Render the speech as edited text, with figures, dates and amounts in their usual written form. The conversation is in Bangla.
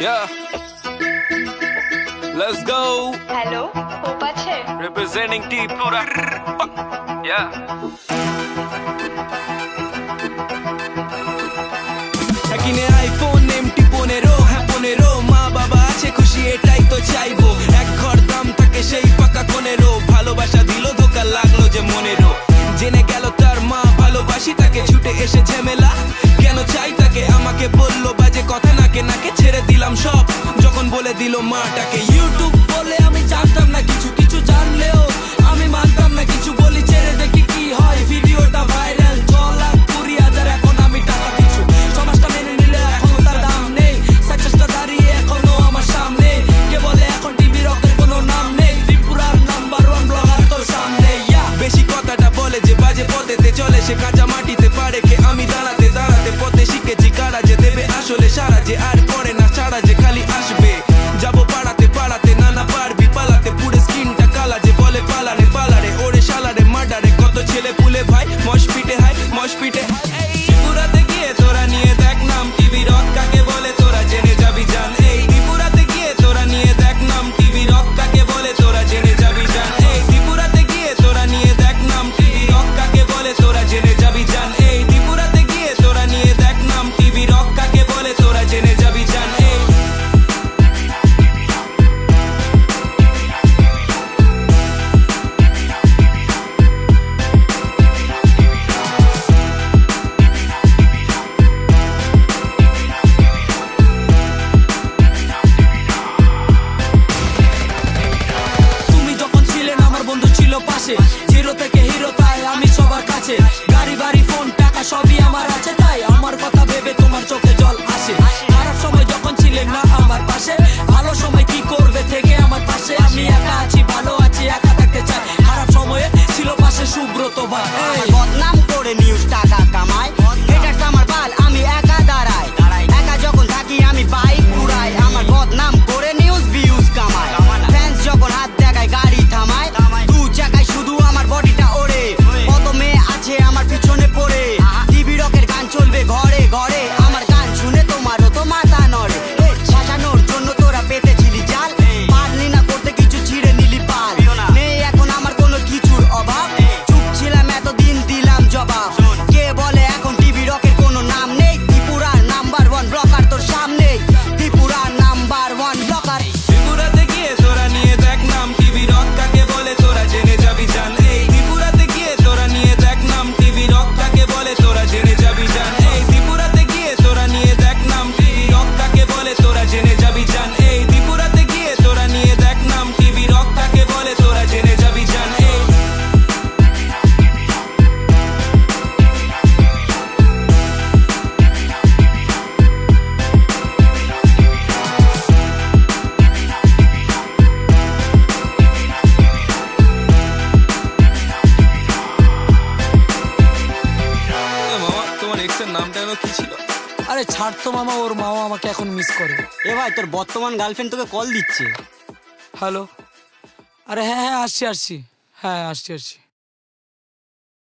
Yeah. Let's go. Hello hope আছে Representing T Pura. Yeah. কিনে আইফোন এমটি 15 হ্যাঁ 15 মা বাবা আছে খুশি এটাই তো চাইবো এক ঘর দাম থাকে সেই পাকা কোনেরও ভালোবাসা দিল ধোকা লাগলো যে মনেরও জেনে গেল তার মা ভালোবাসি তাকে ছুটে এসে ঝামেলা কেন চাই তাকে আমাকে বললো বাজে কথা নাকে নাকে ছেড়ে দিলাম সব যখন বলে দিল মাটাকে ইউটিউব বলে আমি জানতাম না কিছু কিছু জানলেও আমি মানতাম না কিছু বলি ছেড়ে দেখি কি হয় ভিডিওটা ভাইরাল 6 লাখ 20,000 এখন আমি টাকা দিচ্ছি সমাজটা মেনে নিলে এখন তার দাম নেই সাকসেসটা দাঁড়িয়ে এখনো আমার সামনে কে বলে এখন টিভি রকের কোনো নাম নেই ত্রিপুরার নাম্বার 1 ব্লগার তোর সামনে বেশি কথাটা বলে যে বাজে পথেতে চলে সে কাঁচা মাটিতে পারে কে আমি দাঁড়াতে দাঁড়াতে পথে শিখেছি কারা যে দেবে আসলে সারা যে আর পড়ে না ছাড়া যে খালি আসবে যাবো পাড়াতে পাড়াতে নানা পারবি পালাতে পুরো স্কিনটা কালা যে বলে পালারে পালারে ওরে শালারে মার্ডারে কত ছেলে পুলে ভাই মশপিটে হাই মশপিটে ত্রিপুরাতে গিয়ে তোরা নিয়ে দেখ নাম টিভি রক কাকে বলে তোরা জেনে যাবি জান এই ত্রিপুরাতে গিয়ে তোরা নিয়ে দেখ নাম টিভি রক কাকে বলে তোরা জেনে যাবি জান এই ত্রিপুরাতে গিয়ে তোরা নিয়ে দেখ নাম টিভি রক কাকে বলে তোরা জেনে যাবি জান এই ত্রিপুরাতে গিয়ে তোরা নিয়ে দেখ নাম টিভি রক কাকে বলে তোরা জেনে যাবি জান এই পাশে জিরো থেকে হিরো তাই আমি সবার কাছে গাড়ি বাড়ি ফোন টাকা সবই আমার আছে তাই আমার কথা ভেবে তোমার চোখে জল আসে খারাপ সময় যখন ছিলেন না আমার পাশে ভালো সময় কি করবে থেকে আমার পাশে আমি একা আছি ভালো আছি একা থাকতে চাই খারাপ সময়ে ছিল পাশে সুব্রত ভাই বদনাম করে নিউজ টাকা কামাই হেটার্স আমার বাল আমি একা দাঁড়াই একা যখন থাকি আমি বাইক উড়াই আমার বদনাম করে নিউজ ভিউজ কামাই ফ্যান্স যখন হাত দেখায় গাড়ি থামায় চাকায় শুধু আমার বডিটা ওড়ে কত মেয়ে আছে আমার পিছনে পড়ে টিভি রকের গান চলবে ঘরে ঘরে আমার গান শুনে তোমারও তো মাথা নড়ে সাজানোর জন্য তোরা পেতেছিলি জাল পারলি না করতে কিছু ছিঁড়ে নিলি পাল নেই এখন আমার কোনো কিছুর অভাব চুপ ছিলাম এতদিন দিলাম জবাব কে বলে এখন টিভি রকের কোনো নাম নেই ত্রিপুরার নাম্বার 1 ব্লকার তোর সামনে ত্রিপুরার নাম্বার 1 ব্লকার ত্রিপুরাতে গিয়ে তোরা নিয়ে দেখ নাম টিভি রক কাকে বলে তোরা জেনে যাবি জান এই ত্রিপুরাতে গিয়ে তোরা নিয়ে দেখ নাম টিভি রক কাকে বলে তোরা জেনে যাবি জান এই ত্রিপুরাতে গিয়ে তোরা নিয়ে দেখ নাম টিভি রক কাকে বলে তোরা জেনে যাবি জান এই ত্রিপুরাতে গিয়ে তোরা নিয়ে দেখ নাম টিভি রক কাকে বলে তোরা জেনে যাবি জান এই আরে ছাড় তো মামা ওর মাও আমাকে এখন মিস করে এ ভাই তোর বর্তমান গার্লফ্রেন্ড তোকে কল দিচ্ছে হ্যালো আরে হ্যাঁ হ্যাঁ আসছি হ্যাঁ আসছি